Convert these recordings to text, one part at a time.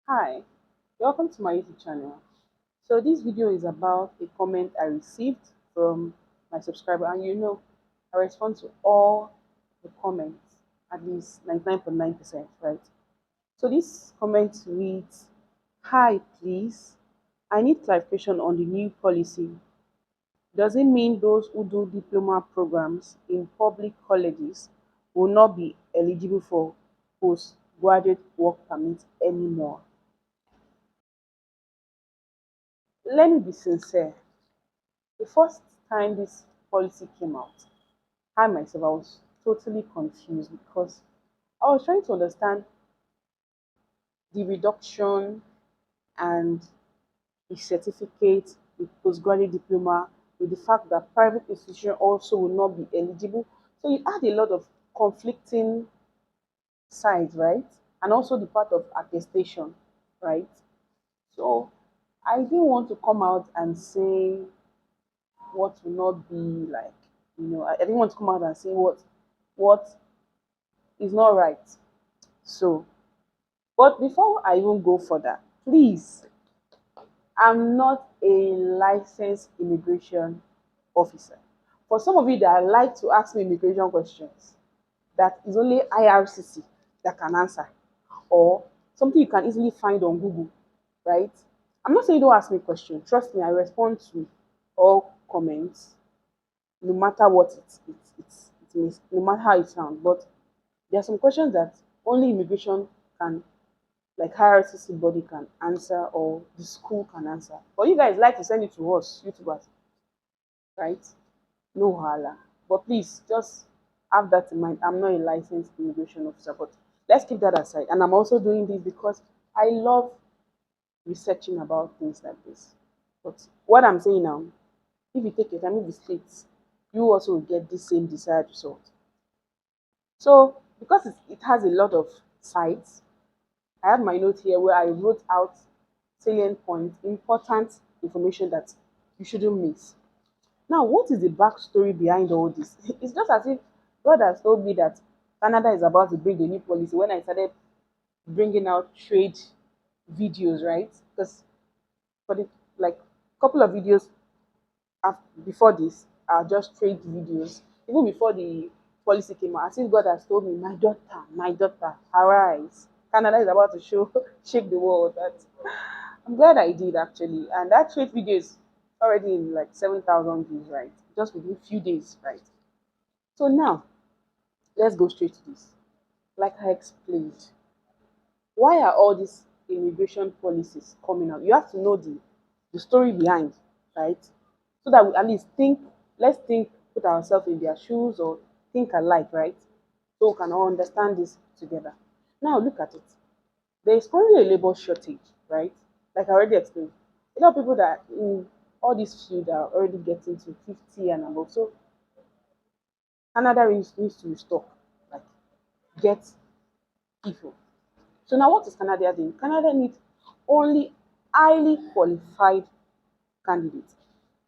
Hi, welcome to my YouTube channel. So this video is about a comment I received from my subscriber, and I respond to all the comments, at least 99.9%, right? So this comment reads, "Hi, please. I need clarification on the new policy. Does it mean those who do diploma programs in public colleges will not be eligible for postgraduate work permit anymore?" Let me be sincere. The first time this policy came out, I myself I was totally confused because I was trying to understand the reduction and the certificate, the postgraduate diploma, with the fact that private institution also will not be eligible. So you had a lot of conflicting sides, right? And also the part of attestation, right? So I didn't want to come out and say what will not be like, I didn't want to come out and say what is not right. So, but before I even go further, please, I'm not a licensed immigration officer. For some of you that like to ask me immigration questions, that is only IRCC that can answer, or something you can easily find on Google, right? I'm not saying don't ask me questions. Trust me, I respond to all comments, no matter what it means, no matter how it sounds. But there are some questions that only immigration can, like hierarchy body can answer or the school can answer. But you guys like to send it to us, YouTubers, right? No hala. But please just have that in mind. I'm not a licensed immigration officer, but let's keep that aside. And I'm also doing this because I love researching about things like this. But what I'm saying now, if you take your time, if you sleep, you also will get the same desired result. So because it has a lot of sites, I have my note here where I wrote out salient points, important information that you shouldn't miss. Now, what is the backstory behind all this? It's just as if God has told me that Canada is about to bring a new policy when I started bringing out trade videos, right? Because for the like couple of videos before this are just trade videos. Even before the policy came out, as if God has told me, my daughter, arise. Canada is about to show shake the world. That I'm glad I did actually. And that trade video is already in like 7,000 views, right? Just within a few days, right? So now let's go straight to this. Like I explained, why are all these immigration policies coming out? You have to know the story behind, right? So that we at least think, let's think, put ourselves in their shoes or think alike, right? So we can all understand this together. Now look at it. There is currently a labor shortage, right? Like I already explained. A lot of people that in all these fields are already getting to 50 and above. So Canada needs to restock, like get people. So now what is Canada doing? Canada needs only highly qualified candidates.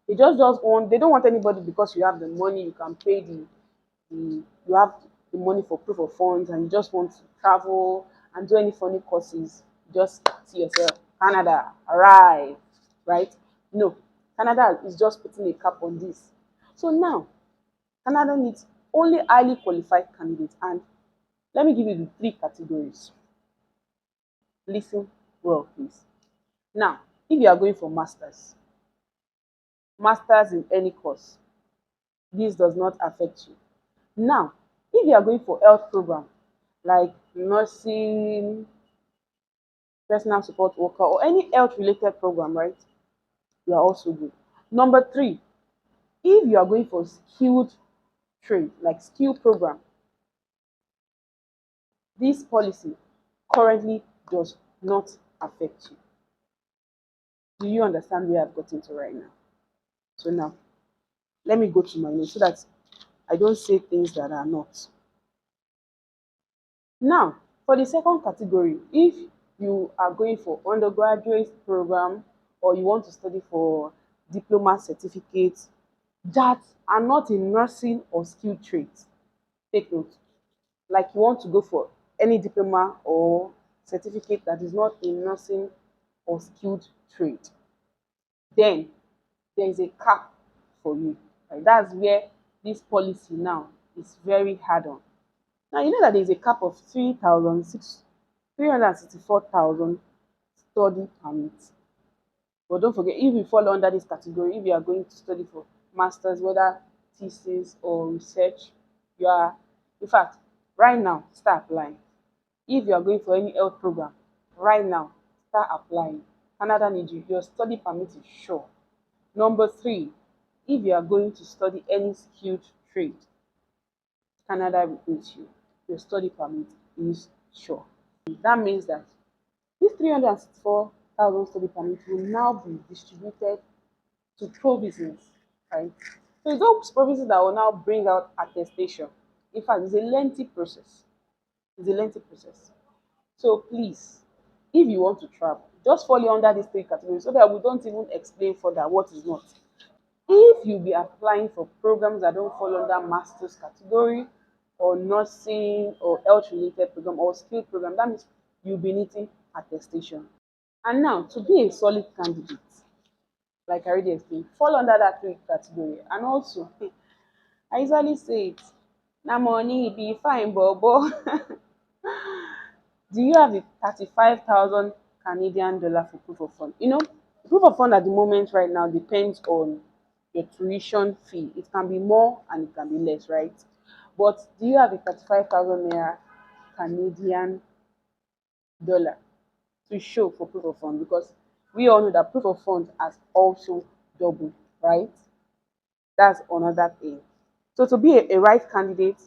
They don't want anybody because you have the money, you can pay you have the money for proof of funds and you just want to travel and do any funny courses. Just see yourself, Canada, arrive, right? No, Canada is just putting a cap on this. So now Canada needs only highly qualified candidates. And let me give you the three categories. Listen well, please. Now, if you are going for masters in any course, this does not affect you. Now, if you are going for health program like nursing, personal support worker, or any health related program, right? You are also good. Number three, if you are going for skilled trade, like skill program, this policy currently does not affect you. Do you understand where I've gotten to right now? So now, let me go to my notes so that I don't say things that are not. Now, for the second category, if you are going for undergraduate program or you want to study for diploma certificates that are not in nursing or skilled trades, take note. Like you want to go for any diploma or certificate that is not in nursing or skilled trade, then there is a cap for you. Right? That's where this policy now is very hard on. Now you know that there is a cap of 364,000 study permits. But don't forget, if you fall under this category, if you are going to study for masters, whether thesis or research, you are, in fact, right now, start applying. If you are going for any health program, right now, start applying. Canada needs you. Your study permit is sure. Number three, if you are going to study any skilled trade, Canada recruits you. Your study permit is sure. That means that this 364,000 study permit will now be distributed to provinces, right? So it's those provinces that will now bring out attestation. In fact, it's a lengthy process. It's a lengthy process. So please, if you want to travel, just fall under these three categories so that we don't even explain further what is not. If you be applying for programs that don't fall under master's category or nursing or health related program or skill program, that means you'll be needing attestation. And now to be a solid candidate, like I already explained, fall under that three category. And also, I usually say it, na money be fine, bobo. Do you have the 35,000 Canadian dollar for proof of fund? You know, proof of fund at the moment right now depends on your tuition fee. It can be more and it can be less, right? But do you have the 35,000 naira Canadian dollar to show for proof of fund? Because we all know that proof of fund has also doubled, right? That's another thing. So to be a right candidate,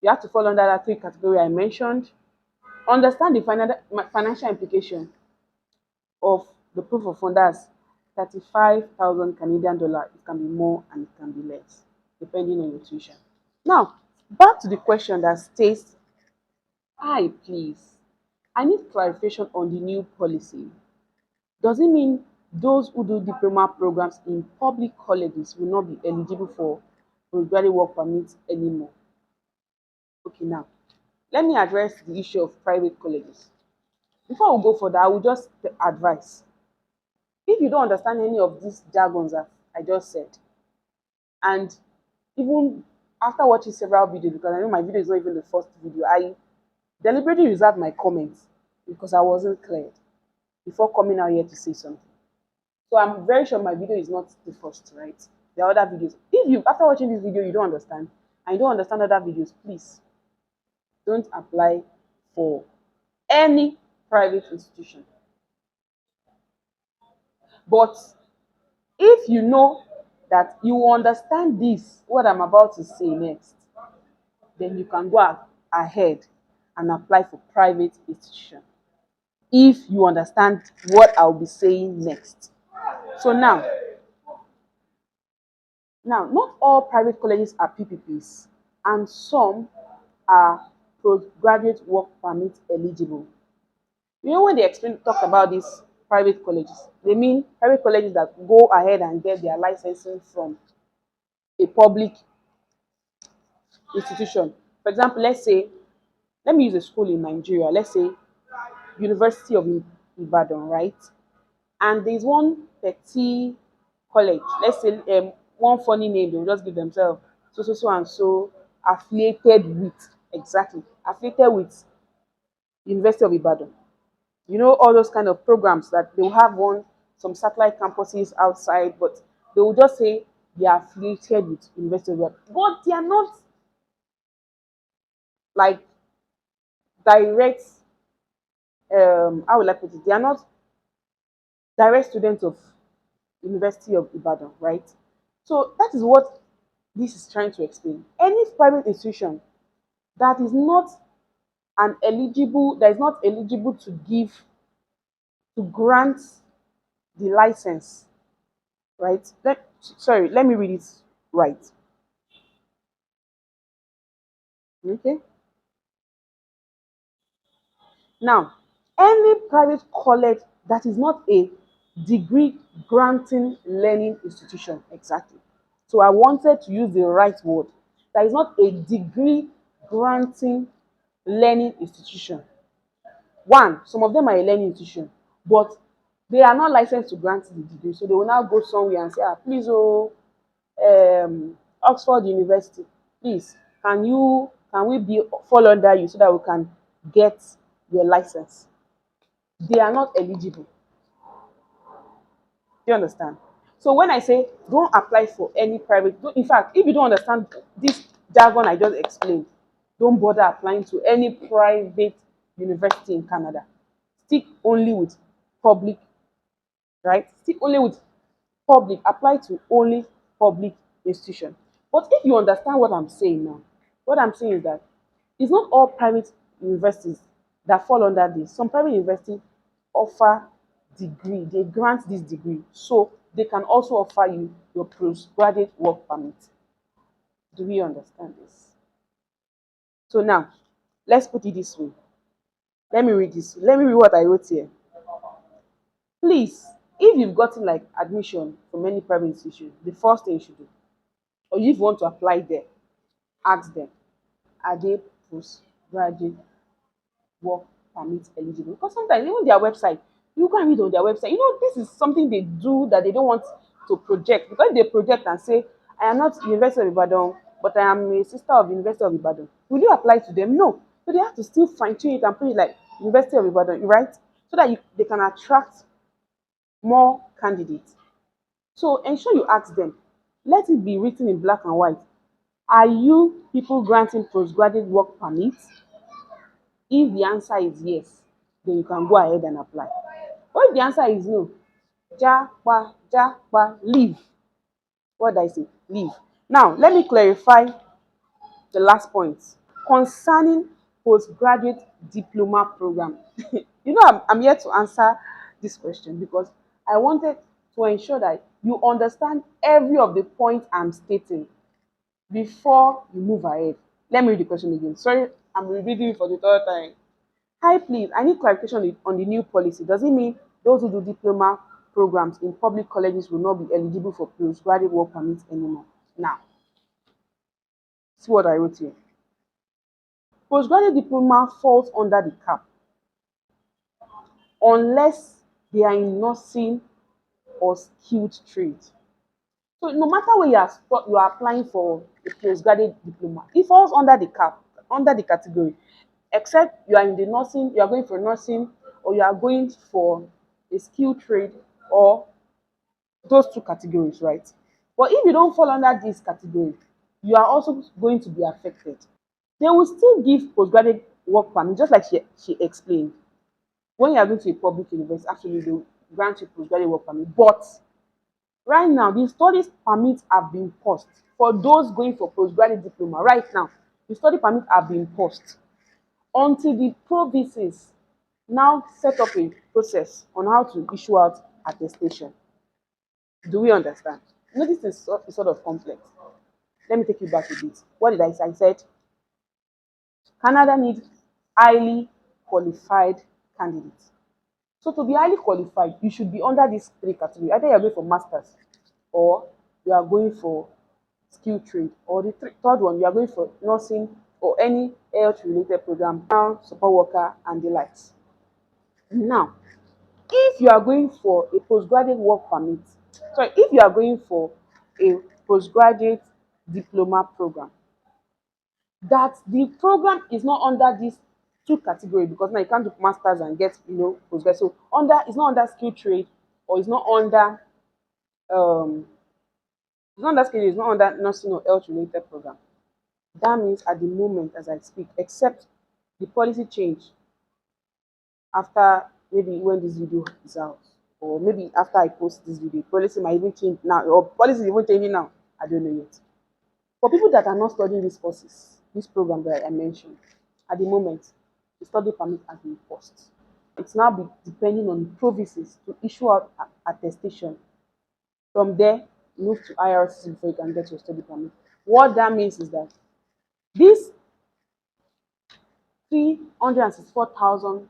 you have to fall under that three category I mentioned. Understand the financial implication of the proof of fund. That's 35,000 Canadian dollar. It can be more and it can be less, depending on your tuition. Now, back to the question that states, hi, please, I need clarification on the new policy. Does it mean those who do diploma programs in public colleges will not be eligible for postgraduate work permits anymore? Okay, now let me address the issue of private colleges. Before we go further, I will just advise. If you don't understand any of these jargons that I just said, and even after watching several videos, because I know my video is not even the first video, I deliberately reserved my comments because I wasn't clear before coming out here to say something. So I'm very sure my video is not the first, right? There are other videos. If you, after watching this video, you don't understand, and you don't understand other videos, please don't apply for any private institution. But if you know that you understand this, what I'm about to say next, then you can go ahead and apply for private institution if you understand what I'll be saying next. So now, not all private colleges are PPPs, and some are postgraduate work permit eligible. You know, when they talk about these private colleges, they mean private colleges that go ahead and get their licensing from a public institution. For example, let's say, let me use a school in Nigeria. Let's say University of Ibadan, right? And there's one petty college. Let's say one funny name they'll just give themselves, so and so, affiliated with, exactly, affiliated with University of Ibadan. You know, all those kind of programs that they'll have some satellite campuses outside, but they will just say they are affiliated with University of Ibadan, but they are not like direct. How will I put it? They are not direct students of University of Ibadan, right? So that is what this is trying to explain. Any private institution that is not that is not eligible to grant the license, right? Let me read it right. Okay. Now, any private college that is not a degree granting learning institution, exactly. So I wanted to use the right word. That is not a degree granting learning institution. One, some of them are a learning institution, but they are not licensed to grant the degree. So they will now go somewhere and say, ah, please, oh, Oxford University, please, can we be fall under you so that we can get your license? They are not eligible. Do you understand? So when I say don't apply for any private, in fact, if you don't understand this jargon I just explained, don't bother applying to any private university in Canada. Stick only with public, right? Stick only with public, apply to only public institution. But if you understand what I'm saying now, what I'm saying is that it's not all private universities that fall under this. Some private universities offer degree, they grant this degree. So they can also offer you your postgraduate work permit. Do we understand this? So now, let's put it this way. Let me read this. Let me read what I wrote here. Please, if you've gotten like admission from any private institution, the first thing you should do, or if you want to apply there, ask them, are they postgraduate work permit eligible? Because sometimes even their website, you go and read on their website, this is something they do that they don't want to project. Because they project and say, I am not University of Ibadan, but I am a sister of University of Ibadan. Will you apply to them? No. So they have to still fine tune it and put it like University of Ibadan, right? So that they can attract more candidates. So ensure you ask them. Let it be written in black and white. Are you people granting postgraduate work permits? If the answer is yes, then you can go ahead and apply. But if the answer is no, leave. What did I say? Leave. Now, let me clarify the last point concerning postgraduate diploma program. I'm here to answer this question because I wanted to ensure that you understand every of the points I'm stating before you move ahead. Let me read the question again. Sorry, I'm rereading it for the third time. Hi, please. I need clarification on the new policy. Does it mean those who do diploma programs in public colleges will not be eligible for postgraduate work permits anymore? Now, see what I wrote here. Postgraduate diploma falls under the cap unless they are in nursing or skilled trade. So no matter where you are applying for a postgraduate diploma, it falls under the cap, under the category, except you are in the nursing, you are going for nursing, or you are going for a skilled trade, or those two categories, right? But if you don't fall under this category, you are also going to be affected. They will still give postgraduate work permit, just like she explained. When you are going to a public university, actually they will grant you postgraduate work permit. But right now, the studies permits have been paused for those going for postgraduate diploma. Right now, the study permits have been paused until the provinces now set up a process on how to issue out attestation. Do we understand? This is sort of complex. Let me take you back a bit. What did I say? I said Canada needs highly qualified candidates. So to be highly qualified, you should be under these three categories. Either you are going for masters, or you are going for skill trade, or the third one, you are going for nursing or any health related program, now support worker and the likes. Now, if you are going for a postgraduate work permit, sorry, if you are going for a postgraduate diploma program, that the program is not under these two categories, because now you can't do masters and get postgraduate. So it's not under skill trade, or it's not under um it's not under nursing or health related program. That means at the moment as I speak, except the policy change after maybe when this video is out, or maybe after I post this video, policy might even change now, or policy is even changing now. I don't know yet. For people that are not studying these courses, this program that I mentioned, at the moment, the study permit has been paused. It's now depending on the provinces to issue out attestation. From there, move to IRC before you can get your study permit. What that means is that this 364,000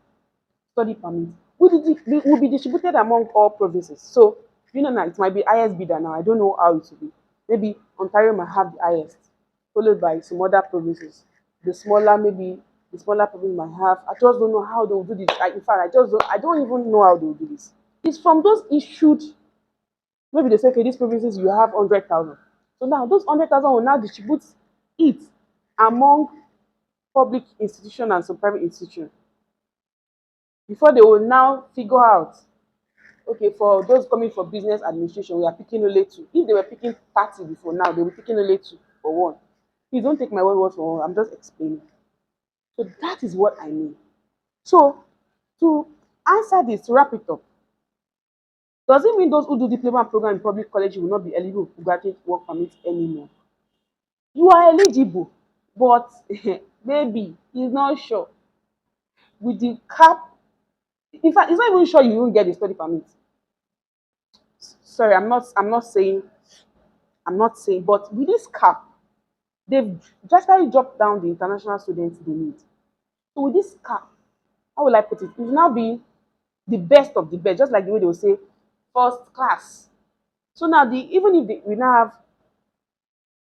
study permit will be distributed among all provinces. So, now it might be highest bidder now. I don't know how it will be. Maybe Ontario might have the highest, followed by some other provinces. The smaller, maybe the smaller problem I have. I just don't know how they will do this. In fact, I don't even know how they will do this. It's from those issued, maybe they say, okay, these provinces you have 100,000. So now those 100,000 will now distribute it among public institution and some private institution before they will now figure out, okay, for those coming for business administration, we are picking only two. If they were picking 30 before, now they will be picking only two for one. Please don't take my word for one. I'm just explaining. So that is what I mean. So to answer this, to wrap it up, does it mean those who do diploma program in public college will not be eligible to graduate work permit anymore? You are eligible, but maybe he's not sure. With the cap, in fact, he's not even sure you won't get the study permit. Sorry, I'm not saying, but with this cap, they've drastically dropped down the international students they need. So with this cap, how will I put it? It will now be the best of the best, just like the way they will say first class. So now even if we now have,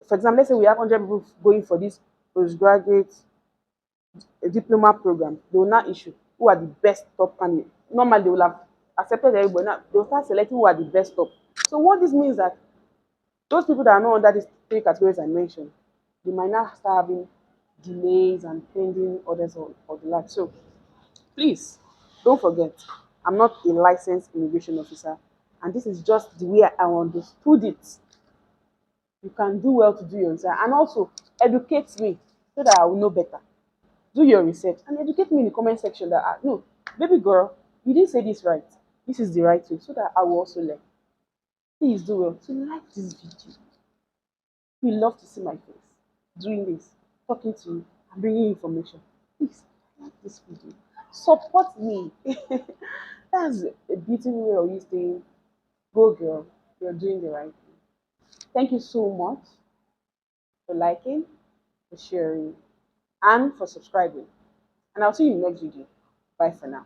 for example, let's say we have 100 people going for this postgraduate diploma program, they will now issue who are the best top candidates. Normally they will have accepted everybody. Now they will start selecting who are the best top. So what this means that those people that are not under these three categories I mentioned, they might not start having delays and pending orders or the like. So please don't forget, I'm not a licensed immigration officer, and this is just the way I understood it. You can do well to do your research and also educate me so that I will know better. Do your research and educate me in the comment section that no, baby girl, you didn't say this right. This is the right way, so that I will also learn. Please do well to like this video. You love to see my face doing this, talking to you, and bringing information. Please like this video. Support me. That's a beautiful way of you saying, go girl, you're doing the right thing. Thank you so much for liking, for sharing, and for subscribing. And I'll see you in the next video. Bye for now.